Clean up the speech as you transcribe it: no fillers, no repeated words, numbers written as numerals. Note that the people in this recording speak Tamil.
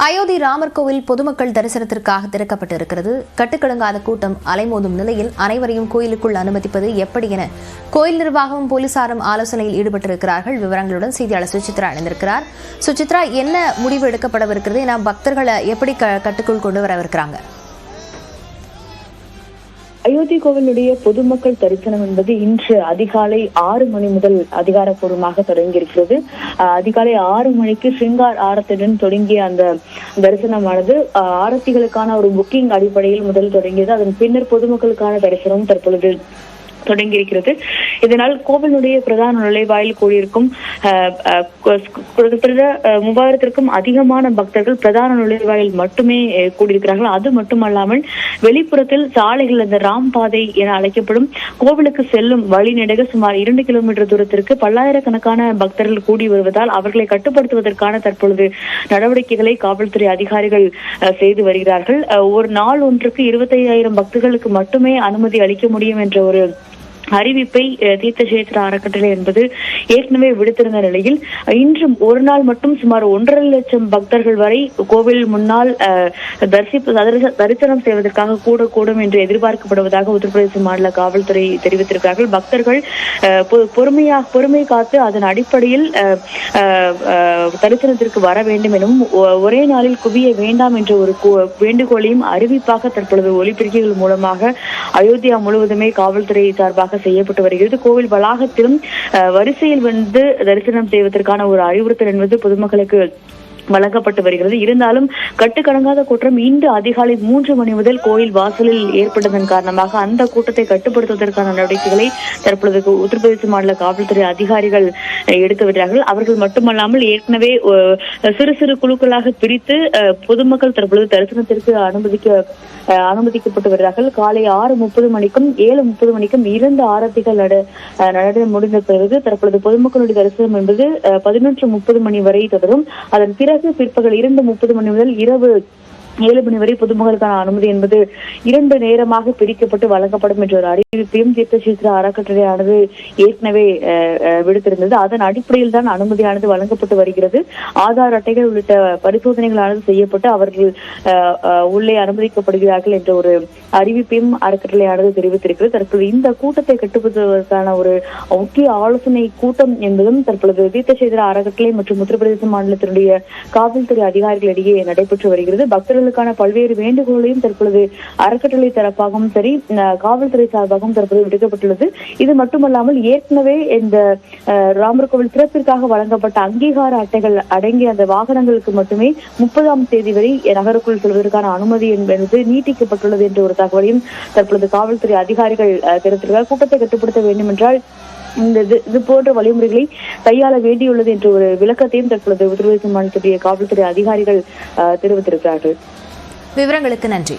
அயோத்தி ராமர் கோவில் பொதுமக்கள் தரிசனத்திற்காக திறக்கப்பட்டிருக்கிறது. கட்டுக்கடங்காத கூட்டம் அலைமோதும் நிலையில் அனைவரையும் கோயிலுக்குள் அனுமதிப்பது எப்படி என கோயில் நிர்வாகமும் போலீசாரும் ஆலோசனையில் ஈடுபட்டிருக்கிறார்கள். விவரங்களுடன் செய்தியாளர் சுசித்ரா இணைந்திருக்கிறார். சுசித்ரா, என்ன முடிவு எடுக்கப்படவிருக்கிறது? ஏன்னா பக்தர்களை எப்படி கட்டுக்குள் கொண்டு வரவிருக்கிறாங்க? அயோத்தி கோவிலுடைய பொதுமக்கள் தரிசனம் என்பது இன்று அதிகாலை 6 மணி முதல் அதிகாரப்பூர்வமாக தொடங்கியிருக்கிறது. அதிகாலை 6 மணிக்கு ஸ்ரீங்கார் ஆரத்துடன் தொடங்கிய அந்த தரிசனமானது ஆரத்திகளுக்கான ஒரு புக்கிங் அடிப்படையில் முதல் தொடங்கியது. அதன் பின்னர் பொதுமக்களுக்கான தரிசனம் தற்பொழுது தொடங்கியிருக்கிறது. இதனால் கோவிலுடைய பிரதான நுழைவாயில் கூடியிருக்கும் 3000க்கும் அதிகமான பக்தர்கள் பிரதான நுழைவாயில் மட்டுமே கூடியிருக்கிறார்கள். அது மட்டுமல்லாமல் வெளிப்புறத்தில் சாலைகள், அந்த ராம் பாதை என அழைக்கப்படும் கோவிலுக்கு செல்லும் வழிநெடுக சுமார் 2 கிலோமீட்டர் தூரத்திற்கு பல்லாயிரக்கணக்கான பக்தர்கள் கூடி வருவதால் அவர்களை கட்டுப்படுத்துவதற்கான தற்பொழுது நடவடிக்கைகளை காவல்துறை அதிகாரிகள் செய்து வருகிறார்கள். ஒரு நாள் ஒன்றுக்கு 25,000 பக்தர்களுக்கு மட்டுமே அனுமதி அளிக்க முடியும் என்ற ஒரு அறிவிப்பை தீர்த்த கஷேத்திர அறக்கட்டளை என்பது ஏற்கனவே விடுத்திருந்த நிலையில் இன்றும் ஒரு நாள் மட்டும் சுமார் 1.5 லட்சம் பக்தர்கள் வரை கோவில் முன்னால் தரிசனம் செய்வதற்காக கூடக்கூடும் என்று எதிர்பார்க்கப்படுவதாக உத்தரப்பிரதேச மாநில காவல்துறை தெரிவித்திருக்கிறார்கள். பக்தர்கள் பொறுமை காத்து அதன் அடிப்படையில் தரிசனத்திற்கு வர வேண்டும் எனவும் ஒரே நாளில் குவிய வேண்டாம் என்ற ஒரு வேண்டுகோளையும் அறிவிப்பாக தற்பொழுது ஒலிபெருக்கிகள் மூலமாக அயோத்தியா முழுவதுமே காவல்துறை சார்பாக செய்யப்பட்டு வருகிறது. கோவில் வளாகத்திலும் வரிசையில் வந்து தரிசனம் செய்வதற்கான ஒரு அறிவுறுத்தல் என்பது பொதுமக்களுக்கு வழங்கப்பட்டு வருகிறது. இருந்தாலும் கட்டுக்கடங்காத கூட்டம் இன்று அதிகாலை 3 மணி முதல் கோயில் வாசலில் ஏற்பட்டதன் காரணமாக அந்த கூட்டத்தை கட்டுப்படுத்துவதற்கான நடவடிக்கைகளை தற்பொழுது உத்தரப்பிரதேச மாநில காவல்துறை அதிகாரிகள் எடுத்து வருகிறார்கள். அவர்கள் மட்டுமல்லாமல் ஏற்கனவே சிறு சிறு குழுக்களாக பிரித்து பொதுமக்கள் தற்பொழுது தரிசனத்திற்கு அனுமதிக்கப்பட்டு வருகிறார்கள். காலை 6:30 மணிக்கும் 7:30 மணிக்கும் 2 ஆரத்திகள் நடனம் முடிந்த பிறகு தற்பொழுது பொதுமக்களுடைய தரிசனம் என்பது 11:30 மணி வரை தொடரும். அதன் பிறகு பிற்பகல் 2:30 மணி முதல் இரவு 7 மணி வரை பொதுமக்களுக்கான அனுமதி என்பது 2 நேரமாக பிரிக்கப்பட்டு வழங்கப்படும் என்ற ஒரு அறிவிப்பையும் தீர்த்த கஷேத்திர அறக்கட்டளையானது ஏற்கனவே விடுத்திருந்தது. அதன் அடிப்படையில் தான் அனுமதியானது வழங்கப்பட்டு வருகிறது. ஆதார் அட்டைகள் உள்ளிட்ட பரிசோதனைகளானது செய்யப்பட்டு அவர்கள் உள்ளே அனுமதிக்கப்படுகிறார்கள் என்ற ஒரு அறிவிப்பையும் அறக்கட்டளையானது தெரிவித்திருக்கிறது. தற்போது இந்த கூட்டத்தை கட்டுப்படுத்துவதற்கான ஒரு முக்கிய ஆலோசனை கூட்டம் என்பதும் தற்பொழுது தீர்த்த கஷேத்திர அறக்கட்டளை மற்றும் உத்தரப்பிரதேச மாநிலத்தினுடைய காவல்துறை அதிகாரிகளிடையே நடைபெற்று வருகிறது. பக்தர்களுக்கான பல்வேறு வேண்டுகோளையும் தற்பொழுது அறக்கட்டளை தரப்பாகவும் சரி காவல்துறை சார்பாகவும் தற்போது விடுக்கப்பட்டுள்ளது. இது மட்டுமல்லாமல் ஏற்கனவே இந்த ராமர் கோவில் திறப்பிற்காக வழங்கப்பட்ட அங்கீகார அட்டைகள் அடங்கிய அந்த வாகனங்களுக்கு மட்டுமே 30ஆம் தேதி வரை நகருக்குள் செல்வதற்கான அனுமதி என்பது நீட்டிக்கப்பட்டுள்ளது என்ற ஒரு தகவலையும் தற்பொழுது காவல்துறை அதிகாரிகள் தெரிவித்திருக்கிறார். கூட்டத்தை கட்டுப்படுத்த வேண்டும் என்றால் இது போன்ற வழிமுறைகளை கையாள வேண்டியுள்ளது என்ற ஒரு விளக்கத்தையும் தற்பொழுது உத்தரப்பிரதேச மாநிலத்துடைய காவல்துறை அதிகாரிகள் தெரிவித்திருக்கிறார்கள். விவரங்களுக்கு நன்றி.